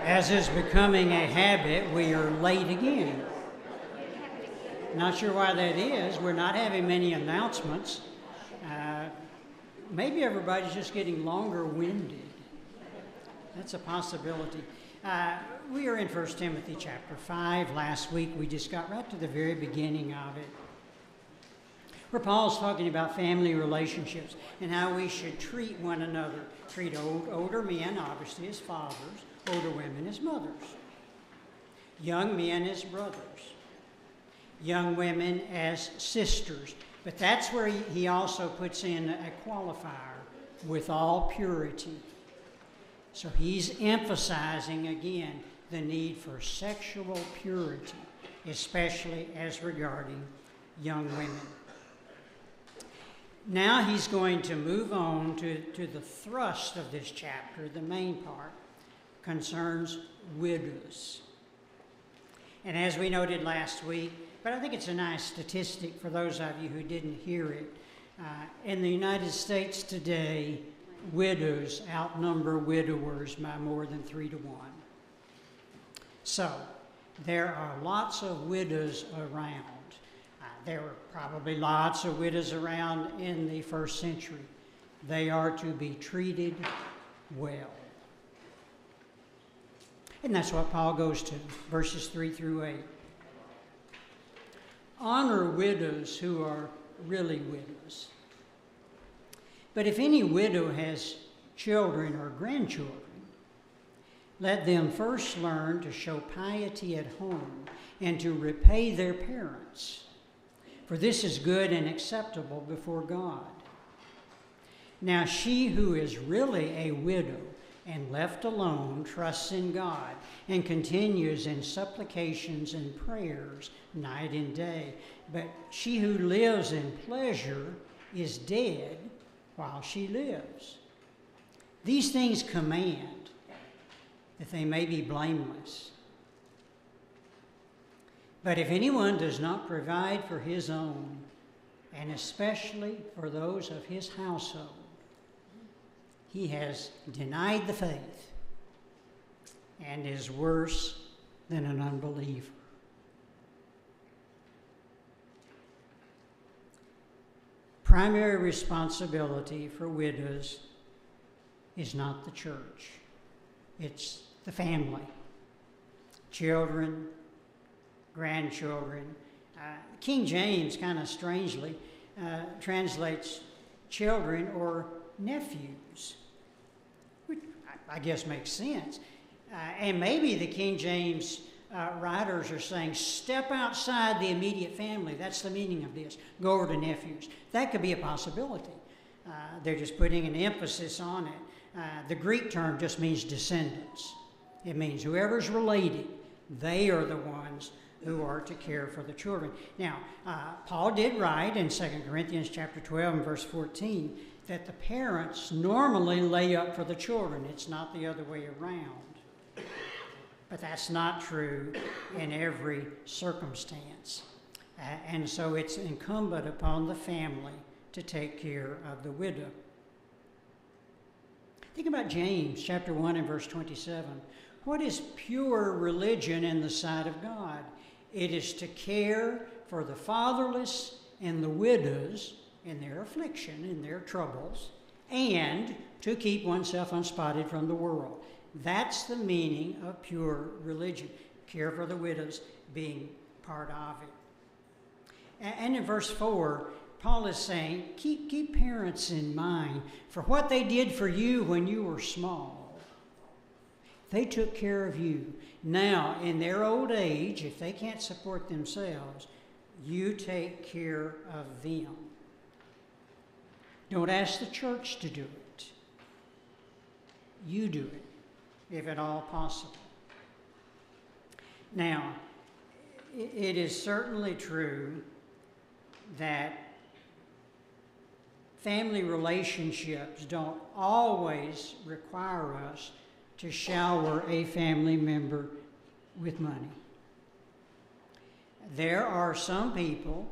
As is becoming a habit, we are late again. Not sure why that is. We're not having many announcements. Maybe everybody's just getting longer-winded. That's a possibility. We are in 1 Timothy Chapter 5. Last week we just got right to the very beginning of it, where Paul's talking about family relationships and how we should treat one another. Treat older men, obviously, as fathers, older women as mothers, young men as brothers, young women as sisters. But that's where he also puts in a qualifier, with all purity. So he's emphasizing again the need for sexual purity, especially as regarding young women. Now he's going to move on to the thrust of this chapter. The main part concerns widows. And as we noted last week, but I think it's a nice statistic for those of you who didn't hear it, in the United States today, widows outnumber widowers by more than 3 to 1. So there are lots of widows around. There were probably lots of widows around in the first century. They are to be treated well. And that's what Paul goes to, verses 3 through 8. Honor widows who are really widows. But if any widow has children or grandchildren, let them first learn to show piety at home and to repay their parents. For this is good and acceptable before God. Now she who is really a widow and left alone trusts in God and continues in supplications and prayers night and day. But she who lives in pleasure is dead while she lives. These things command that they may be blameless. But if anyone does not provide for his own, and especially for those of his household, he has denied the faith and is worse than an unbeliever. Primary responsibility for widows is not the church. It's the family, children, grandchildren. King James kind of strangely translates children or nephews, which I guess makes sense. And maybe the King James writers are saying, step outside the immediate family. That's the meaning of this. Go over to nephews. That could be a possibility. They're just putting an emphasis on it. The Greek term just means descendants. It means whoever's related, they are the ones who are to care for the children. Now, Paul did write in 2 Corinthians chapter 12 and verse 14 that the parents normally lay up for the children. It's not the other way around. But that's not true in every circumstance. And so it's incumbent upon the family to take care of the widow. Think about James chapter 1 and verse 27. What is pure religion in the sight of God? It is to care for the fatherless and the widows in their affliction, in their troubles, and to keep oneself unspotted from the world. That's the meaning of pure religion. Care for the widows being part of it. And in verse 4, Paul is saying, keep parents in mind for what they did for you when you were small. They took care of you. Now, in their old age, if they can't support themselves, you take care of them. Don't ask the church to do it. You do it, if at all possible. Now, it is certainly true that family relationships don't always require us to shower a family member with money. There are some people,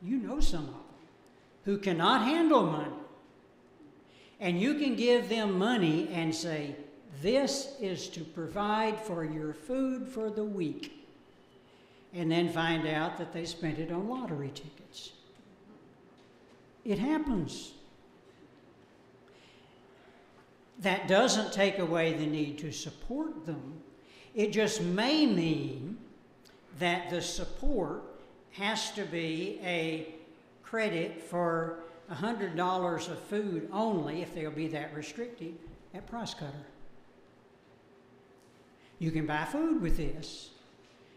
you know some of them, who cannot handle money. And you can give them money and say, This is to provide for your food for the week. And then find out that they spent it on lottery tickets. It happens. That doesn't take away the need to support them. It just may mean that the support has to be a credit for $100 of food only, if they'll be that restrictive, at Price Cutter. You can buy food with this.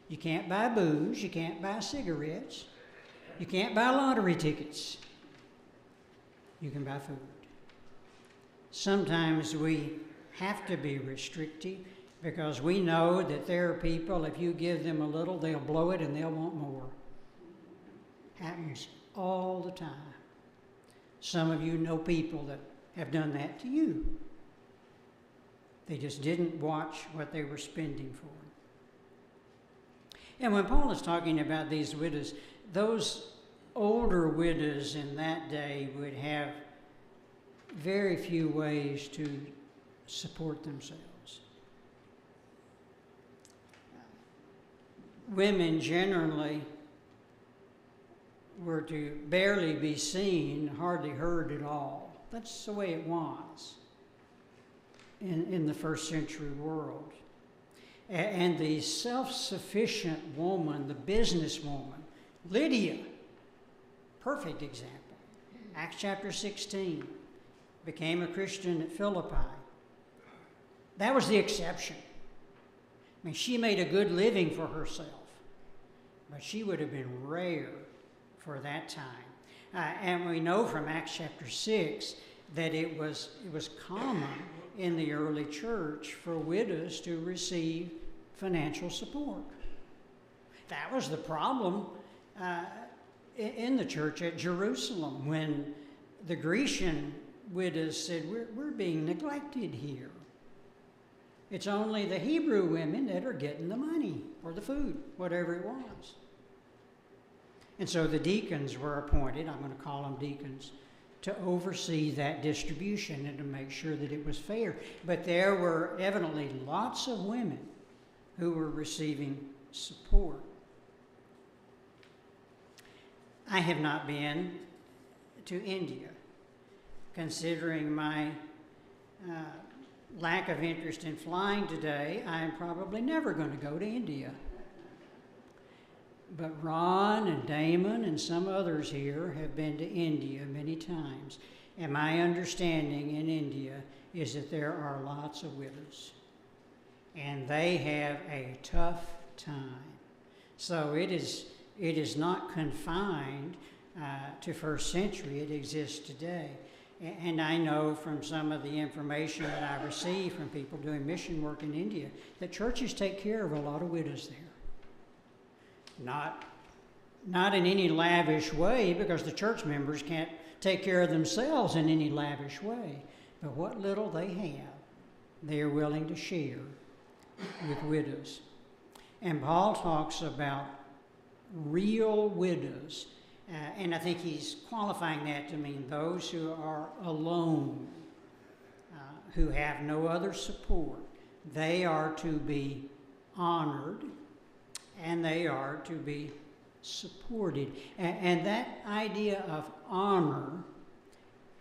You can't buy booze. You can't buy cigarettes. You can't buy lottery tickets. You can buy food. Sometimes we have to be restrictive because we know that there are people, if you give them a little, they'll blow it and they'll want more. Happens all the time. Some of you know people that have done that to you. They just didn't watch what they were spending for. And when Paul is talking about these widows, those older widows in that day would have very few ways to support themselves. Women generally were to barely be seen, hardly heard at all. That's the way it was in the first century world. And the self-sufficient woman, the businesswoman, Lydia, perfect example. Acts chapter 16, became a Christian at Philippi. That was the exception. I mean, she made a good living for herself, but she would have been rare for that time. And we know from Acts chapter 6 that it was common in the early church for widows to receive financial support. That was the problem in the church at Jerusalem when the Grecian widows said, we're being neglected here. It's only the Hebrew women that are getting the money or the food, whatever it was. And so the deacons were appointed, I'm going to call them deacons, to oversee that distribution and to make sure that it was fair. But there were evidently lots of women who were receiving support. I have not been to India. Considering my lack of interest in flying today, I'm probably never going to go to India. But Ron and Damon and some others here have been to India many times. And my understanding in India is that there are lots of widows. And they have a tough time. So it is not confined to first century. It exists today. And I know from some of the information that I receive from people doing mission work in India that churches take care of a lot of widows there. Not in any lavish way, because the church members can't take care of themselves in any lavish way. But what little they have, they are willing to share with widows. And Paul talks about real widows. And I think he's qualifying that to mean those who are alone, who have no other support. They are to be honored and they are to be supported. And that idea of honor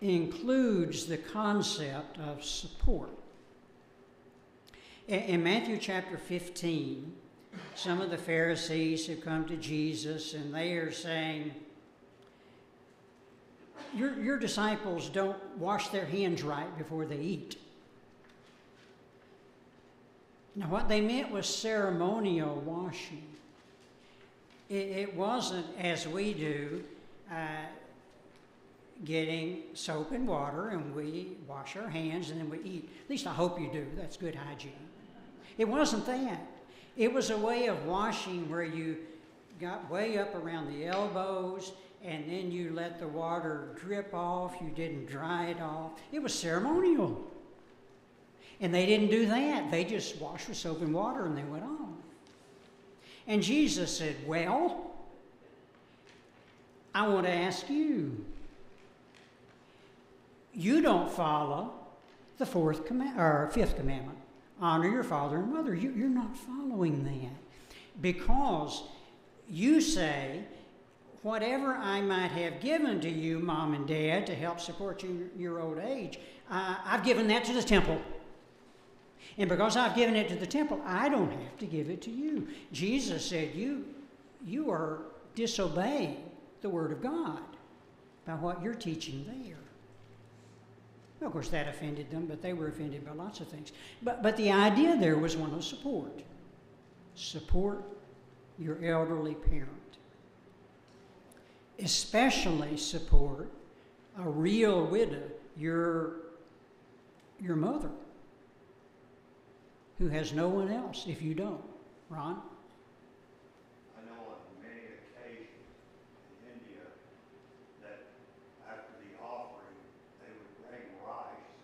includes the concept of support. In Matthew chapter 15, some of the Pharisees have come to Jesus and they are saying, Your disciples don't wash their hands right before they eat. Now, what they meant was ceremonial washing. It wasn't, as we do, getting soap and water and we wash our hands and then we eat. At least I hope you do. That's good hygiene. It wasn't that. It was a way of washing where you got way up around the elbows and then you let the water drip off. You didn't dry it off. It was ceremonial. And they didn't do that. They just washed with soap and water and they went on. And Jesus said, well, I want to ask you. You don't follow the fifth commandment. Honor your father and mother. You're not following that because you say, whatever I might have given to you, Mom and Dad, to help support you in your old age, I've given that to the temple. And because I've given it to the temple, I don't have to give it to you. Jesus said, you are disobeying the Word of God by what you're teaching there. Well, of course, that offended them, but they were offended by lots of things. But the idea there was one of support. Support your elderly parent. Especially support a real widow, your mother, who has no one else if you don't. Ron? I know on many occasions in India that after the offering, they would bring rice,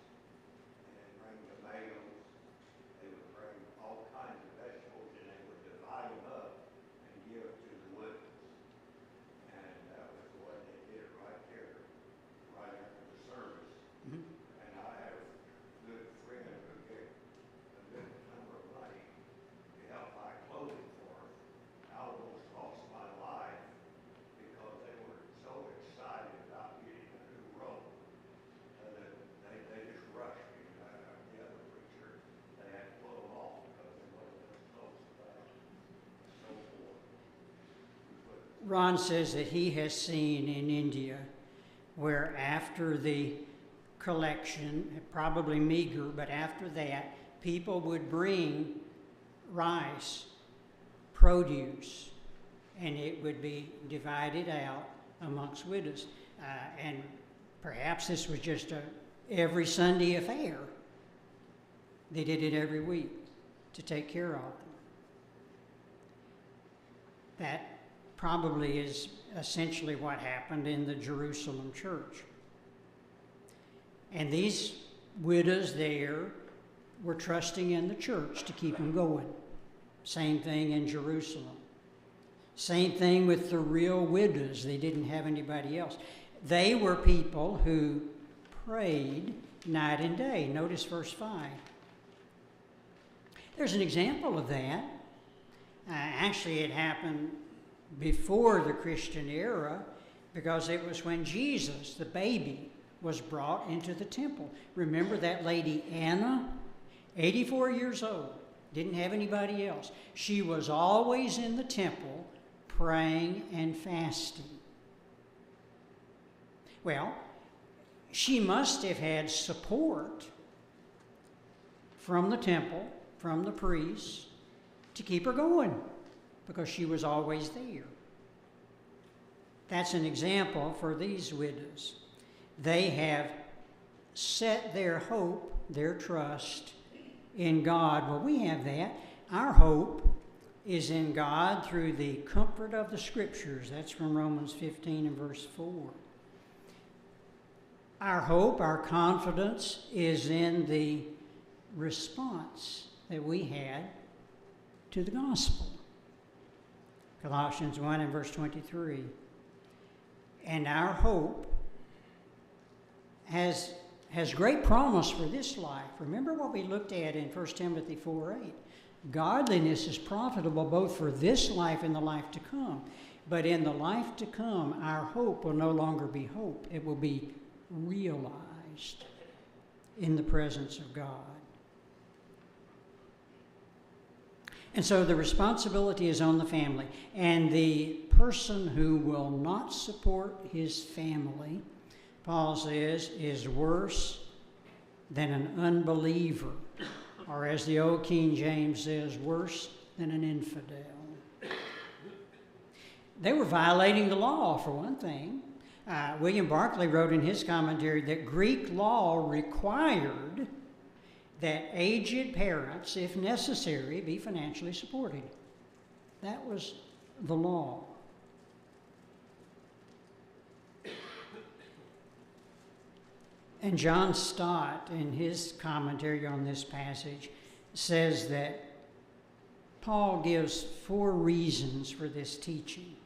and they'd bring tomatoes, they would bring all kinds of vegetables, and they would divide them up and give it to the widows. And that was what they did right there, right after the service. Mm-hmm. And I have a good friend who gave a good number of money to help buy clothing for her. I almost lost my life because they were so excited about getting a new robe that they just rushed me. The other preacher, they had to pull them off because they wasn't as close to that. So forth. Ron says that he has seen in India where after the collection, probably meager, but after that, people would bring rice, produce, and it would be divided out amongst widows. And perhaps this was just a every Sunday affair. They did it every week to take care of them. That probably is essentially what happened in the Jerusalem church. And these widows there were trusting in the church to keep them going. Same thing in Jerusalem. Same thing with the real widows. They didn't have anybody else. They were people who prayed night and day. Notice verse 5. There's an example of that. Actually, it happened before the Christian era because it was when Jesus, the baby, was brought into the temple. Remember that lady Anna, 84 years old, didn't have anybody else. She was always in the temple praying and fasting. Well, she must have had support from the temple, from the priests, to keep her going because she was always there. That's an example for these widows. They have set their hope, their trust in God. Well, we have that. Our hope is in God through the comfort of the Scriptures. That's from Romans 15 and verse 4. Our hope, our confidence is in the response that we had to the gospel. Colossians 1 and verse 23. And our hope has great promise for this life. Remember what we looked at in 1 Timothy 4:8. Godliness is profitable both for this life and the life to come. But in the life to come, our hope will no longer be hope. It will be realized in the presence of God. And so the responsibility is on the family. And the person who will not support his family, Paul says, is worse than an unbeliever. Or as the old King James says, worse than an infidel. They were violating the law, for one thing. William Barclay wrote in his commentary that Greek law required that aged parents, if necessary, be financially supported. That was the law. And John Stott, in his commentary on this passage, says that Paul gives 4 reasons for this teaching.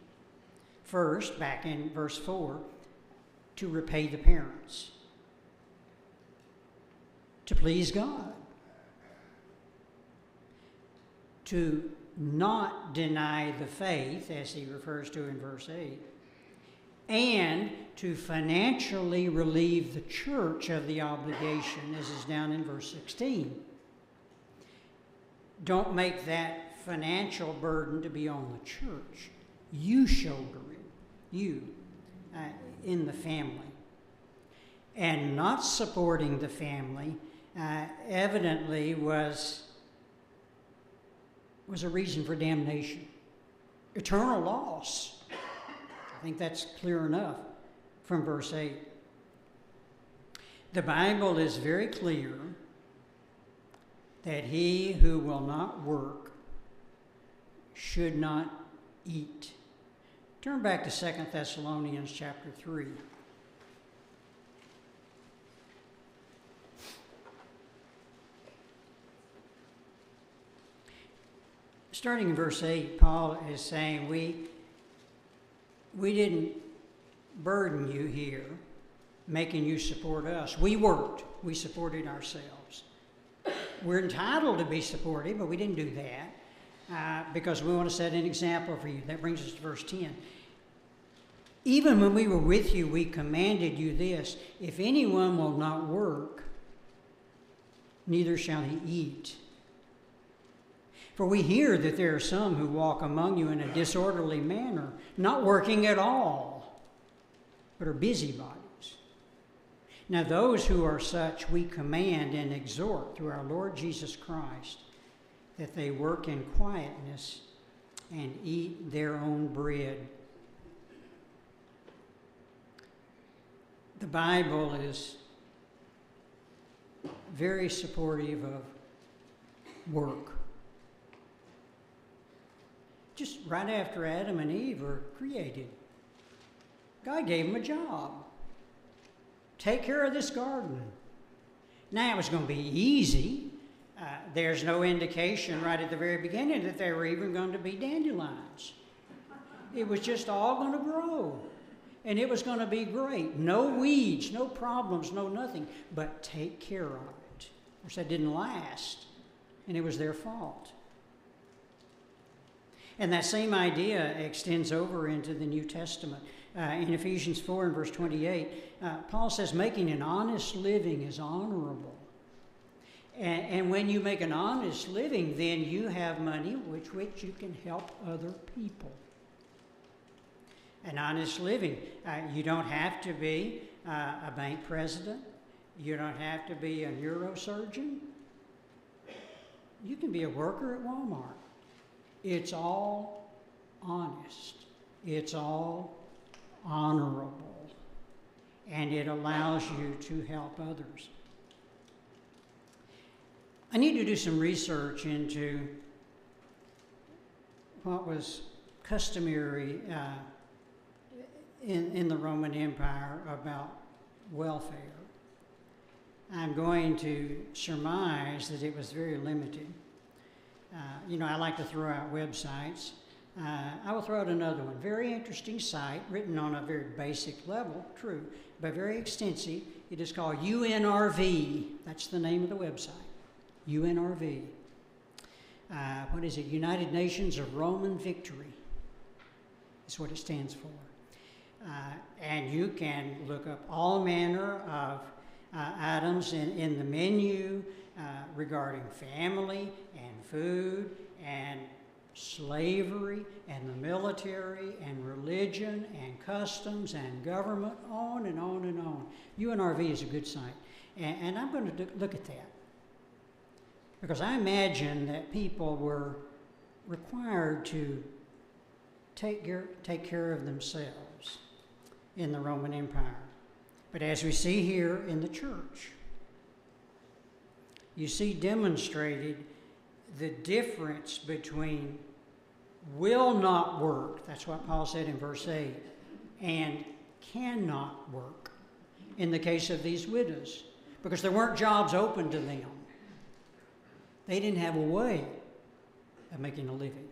First, back in verse 4, to repay the parents. to please God, to not deny the faith, as he refers to in verse 8, and to financially relieve the church of the obligation, as is down in verse 16. Don't make that financial burden to be on the church. You shoulder it, you, in the family. And not supporting the family evidently was a reason for damnation. Eternal loss. I think that's clear enough from verse 8. The Bible is very clear that he who will not work should not eat. Turn back to 2 Thessalonians Chapter 3. Starting in verse 8, Paul is saying, we didn't burden you here, making you support us. We worked. We supported ourselves. We're entitled to be supported, but we didn't do that because we want to set an example for you. That brings us to verse 10. Even when we were with you, we commanded you this: if anyone will not work, neither shall he eat. For we hear that there are some who walk among you in a disorderly manner, not working at all, but are busybodies. Now those who are such we command and exhort through our Lord Jesus Christ that they work in quietness and eat their own bread. The Bible is very supportive of work. Just right after Adam and Eve were created, God gave them a job. Take care of this garden. Now, it was going to be easy. There's no indication right at the very beginning that there were even going to be dandelions. It was just all going to grow. And it was going to be great. No weeds, no problems, no nothing. But take care of it. Of course, that didn't last. And it was their fault. And that same idea extends over into the New Testament. In Ephesians 4 and verse 28, Paul says, making an honest living is honorable. And when you make an honest living, then you have money with which you can help other people. An honest living. You don't have to be a bank president. You don't have to be a neurosurgeon. You can be a worker at Walmart. It's all honest. It's all honorable. And it allows you to help others. I need to do some research into what was customary in the Roman Empire about welfare. I'm going to surmise that it was very limited. I like to throw out websites. I will throw out another one. Very interesting site, written on a very basic level, true, but very extensive. It is called UNRV. That's the name of the website. UNRV. What is it? United Nations of Roman Victory. That's what it stands for. And you can look up all manner of items in the menu regarding family and food and slavery and the military and religion and customs and government, on and on and on. UNRV is a good site. And I'm going to look at that. Because I imagine that people were required to take care of themselves in the Roman Empire. But as we see here in the church, you see demonstrated the difference between will not work, that's what Paul said in verse 8, and cannot work in the case of these widows, because there weren't jobs open to them. They didn't have a way of making a living.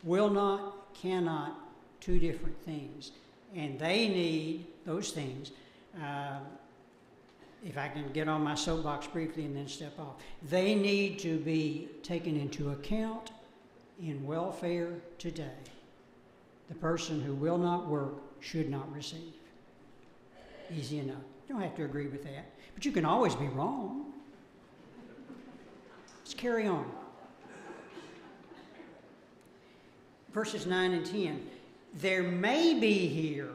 Will not, cannot, two different things. And they need those things if I can get on my soapbox briefly and then step off, they need to be taken into account in welfare today. The person who will not work should not receive. Easy enough. You don't have to agree with that, but you can always be wrong. Let's carry on. Verses 9 and 10. There may be here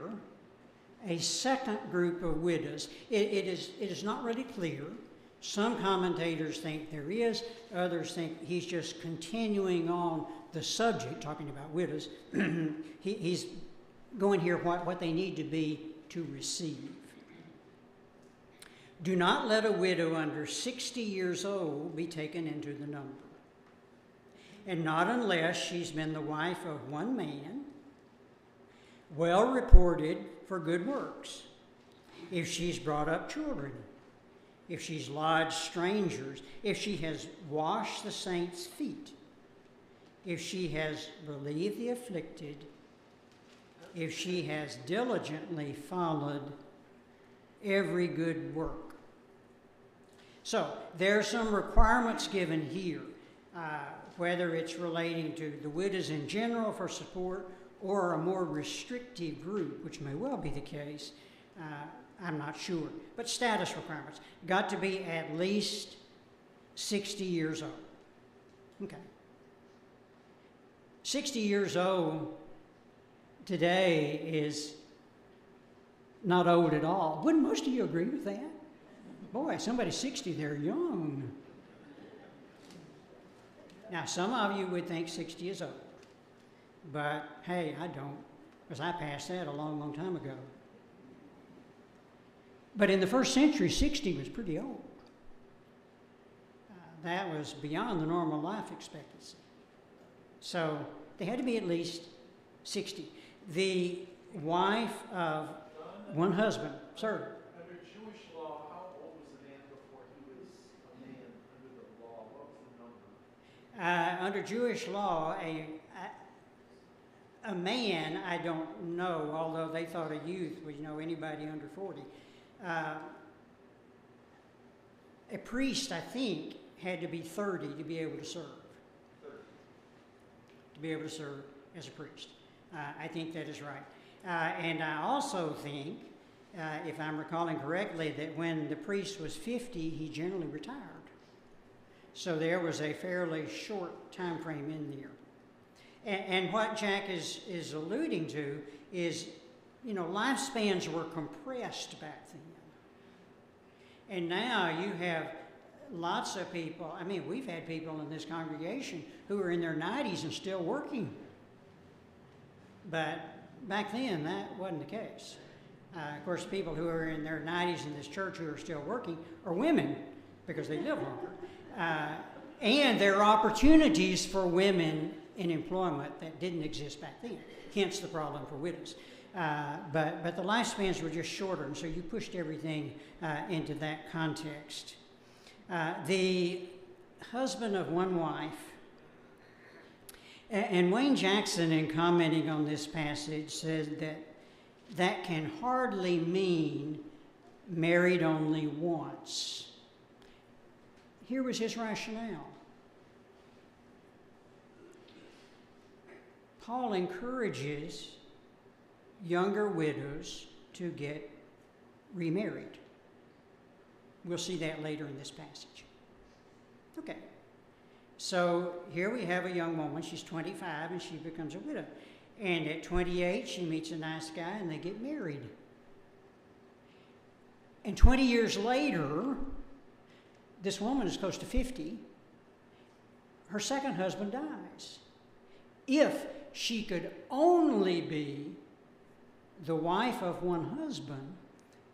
a second group of widows. It is not really clear. Some commentators think there is. Others think he's just continuing on the subject, talking about widows. He's going here what they need to be to receive. Do not let a widow under 60 years old be taken into the number, and not unless she's been the wife of one man, well reported for good works, if she's brought up children, if she's lodged strangers, if she has washed the saints' feet, if she has relieved the afflicted, if she has diligently followed every good work. So there are some requirements given here, whether it's relating to the widows in general for support or a more restrictive group, which may well be the case. I'm not sure. But status requirements. Got to be at least 60 years old. Okay. 60 years old today is not old at all. Wouldn't most of you agree with that? Boy, somebody 60, they're young. Now, some of you would think 60 is old. But, hey, I don't, because I passed that a long, long time ago. But in the first century, 60 was pretty old. That was beyond the normal life expectancy. So they had to be at least 60. The wife of one husband, sir. Under Jewish law, how old was the man before he was a man under the law? What was the number? Under Jewish law, a man, I don't know, although they thought a youth was, anybody under 40. A priest, I think, had to be 30 to be able to serve. 30. To be able to serve as a priest. I think that is right. And I also think, if I'm recalling correctly, that when the priest was 50, he generally retired. So there was a fairly short time frame in there. And what Jack is alluding to is, lifespans were compressed back then. And now you have lots of people. We've had people in this congregation who are in their 90s and still working. But back then, that wasn't the case. Of course, people who are in their 90s in this church who are still working are women because they live longer. And there are opportunities for women in employment that didn't exist back then, hence the problem for widows. But the lifespans were just shorter, and so you pushed everything into that context. The husband of one wife, and Wayne Jackson, in commenting on this passage, said that can hardly mean married only once. Here was his rationale. Paul encourages younger widows to get remarried. We'll see that later in this passage. Okay. So here we have a young woman. She's 25 and she becomes a widow. And at 28, she meets a nice guy and they get married. And 20 years later, this woman is close to 50. Her second husband dies. If she could only be the wife of one husband,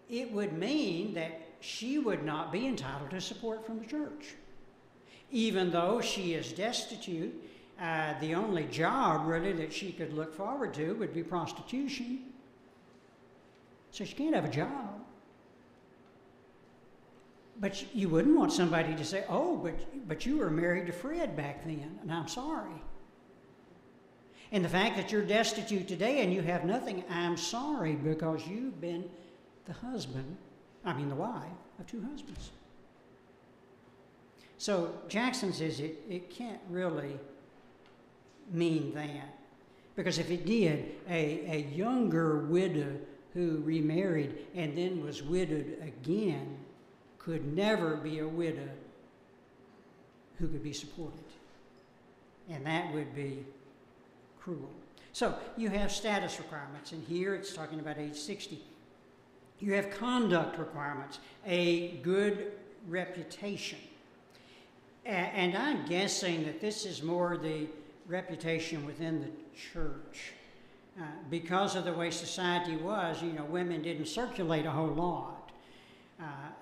it would mean that she would not be entitled to support from the church. Even though she is destitute, the only job really that she could look forward to would be prostitution. So she can't have a job. But you wouldn't want somebody to say, oh, but you were married to Fred back then, and I'm sorry. And the fact that you're destitute today and you have nothing, I'm sorry, because you've been the wife of two husbands. So Jackson says it can't really mean that. Because if it did, a younger widow who remarried and then was widowed again could never be a widow who could be supported. And that would be cruel. So you have status requirements, and here it's talking about age 60. You have conduct requirements, a good reputation. And I'm guessing that this is more the reputation within the church. Because of the way society was, women didn't circulate a whole lot.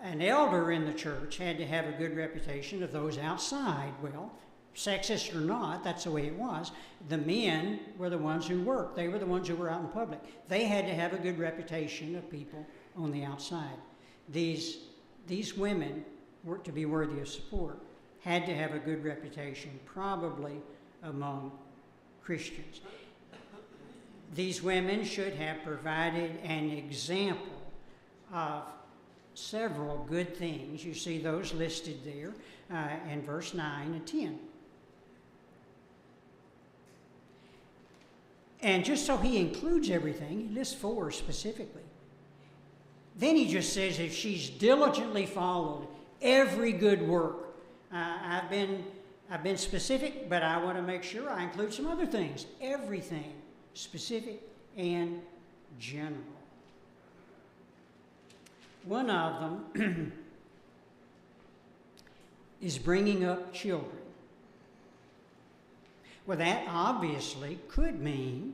An elder in the church had to have a good reputation of those outside. Well, sexist or not, that's the way it was. The men were the ones who worked. They were the ones who were out in public. They had to have a good reputation of people on the outside. These women were to be worthy of support, had to have a good reputation, probably among Christians. These women should have provided an example of several good things. You see those listed there in verse 9 and 10. And just so he includes everything, he lists 4 specifically. Then he just says if she's diligently followed every good work. I've been specific, but I want to make sure I include some other things. Everything, specific and general. One of them is bringing up children. Well, that obviously could mean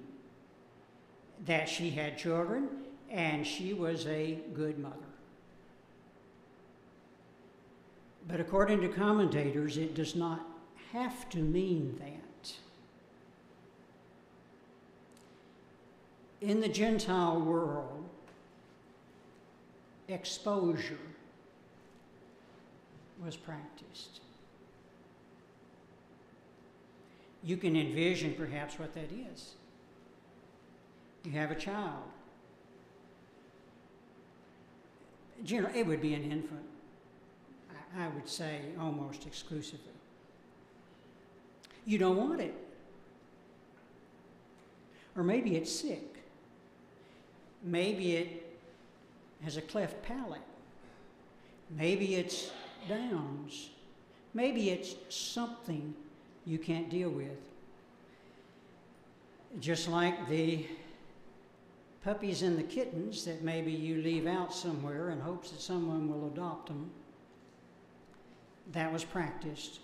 that she had children and she was a good mother. But according to commentators, it does not have to mean that. In the Gentile world, exposure was practiced. You can envision perhaps what that is. You have a child. Generally, it would be an infant. I would say almost exclusively. You don't want it. Or maybe it's sick. Maybe it has a cleft palate. Maybe it's Downs. Maybe it's something you can't deal with. Just like the puppies and the kittens that maybe you leave out somewhere in hopes that someone will adopt them. That was practiced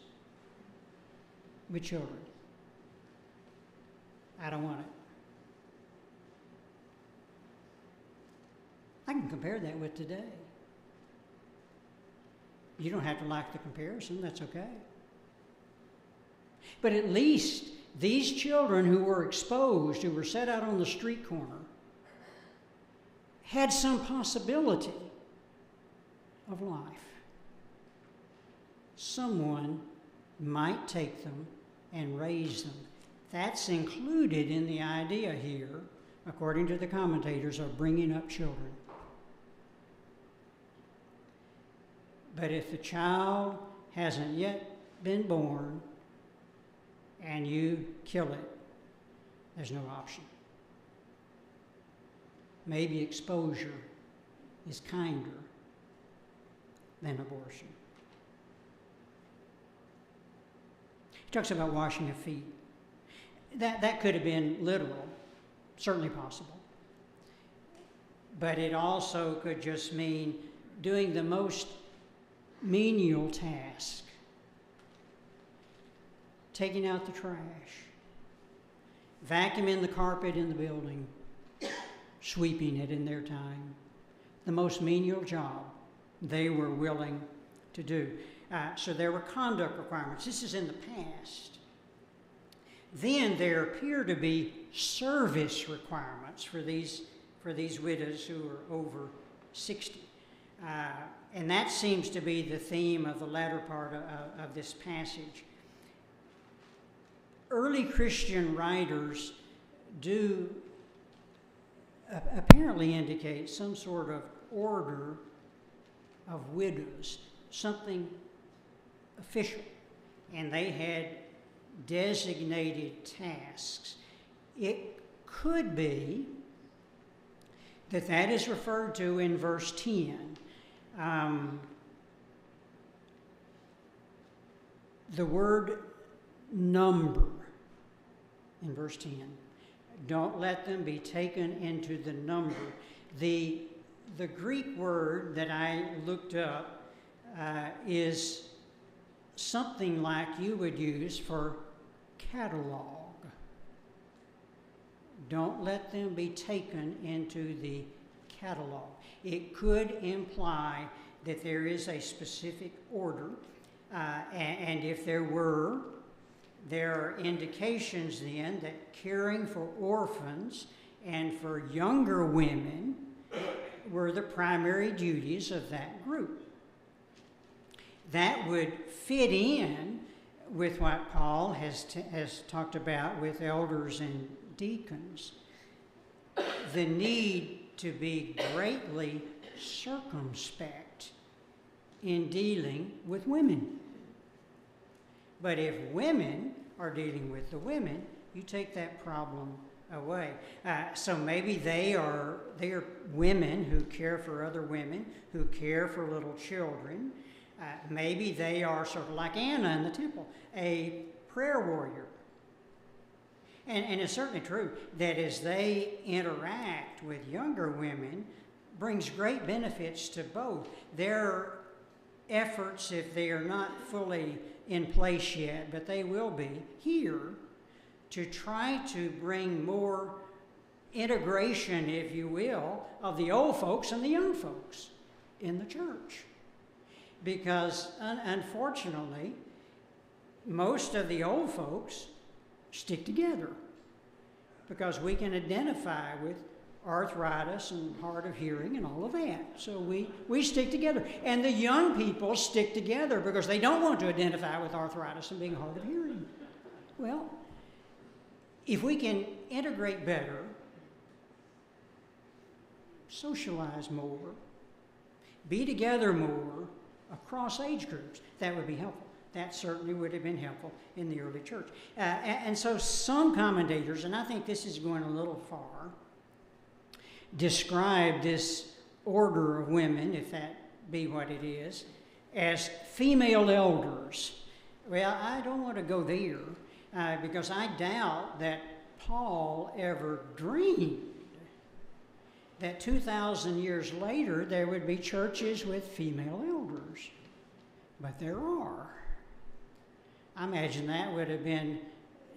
with children. I don't want it. I can compare that with today. You don't have to like the comparison, that's okay. But at least these children who were exposed, who were set out on the street corner, had some possibility of life. Someone might take them and raise them. That's included in the idea here, according to the commentators, of bringing up children. But if the child hasn't yet been born and you kill it, there's no option. Maybe exposure is kinder than abortion. He talks about washing of feet. That could have been literal, certainly possible. But it also could just mean doing the most menial task. Taking out the trash, vacuuming the carpet in the building, sweeping it in their time. The most menial job they were willing to do. So there were conduct requirements. This is in the past. Then there appear to be service requirements for these widows who are over 60. And that seems to be the theme of the latter part of this passage. Early Christian writers do apparently indicate some sort of order of widows, something official, and they had designated tasks. It could be that that is referred to in verse 10. The word number in verse 10. Don't let them be taken into the number. The Greek word that I looked up is something like you would use for catalog. Don't let them be taken into the catalog. It could imply that there is a specific order, and if there are indications then that caring for orphans and for younger women were the primary duties of that group. That would fit in with what Paul has talked about with elders and deacons. The need to be greatly circumspect in dealing with women. But if women are dealing with the women, you take that problem away. So maybe they are women who care for other women, who care for little children. Maybe they are sort of like Anna in the temple, a prayer warrior. And it's certainly true that as they interact with younger women, brings great benefits to both. Their efforts, if they are not fully in place yet, but they will be here, to try to bring more integration, if you will, of the old folks and the young folks in the church. Because unfortunately, most of the old folks stick together because we can identify with arthritis and hard of hearing and all of that. So we stick together. And the young people stick together because they don't want to identify with arthritis and being hard of hearing. Well, if we can integrate better, socialize more, be together more across age groups, that would be helpful. That certainly would have been helpful in the early church. And so some commentators, and I think this is going a little far, describe this order of women, if that be what it is, as female elders. Well, I don't want to go there because I doubt that Paul ever dreamed that 2,000 years later there would be churches with female elders. But there are. I imagine that would have been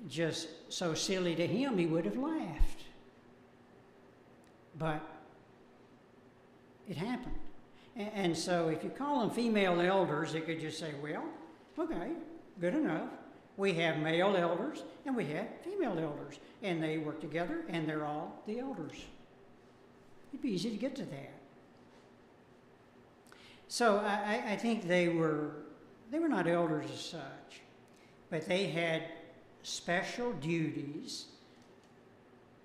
just so silly to him, he would have laughed. But it happened. And so if you call them female elders, it could just say, well, okay, good enough. We have male elders and we have female elders. And they work together and they're all the elders. It'd be easy to get to that. So I think they were not elders as such, but they had special duties,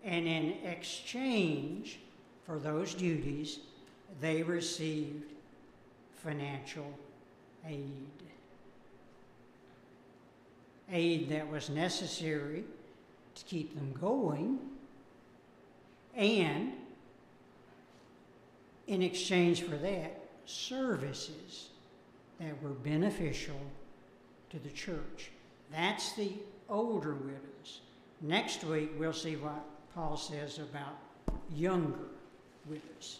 and in exchange for those duties, they received financial aid. Aid that was necessary to keep them going, and in exchange for that, services that were beneficial to the church. That's the older widows. Next week, we'll see what Paul says about younger widows.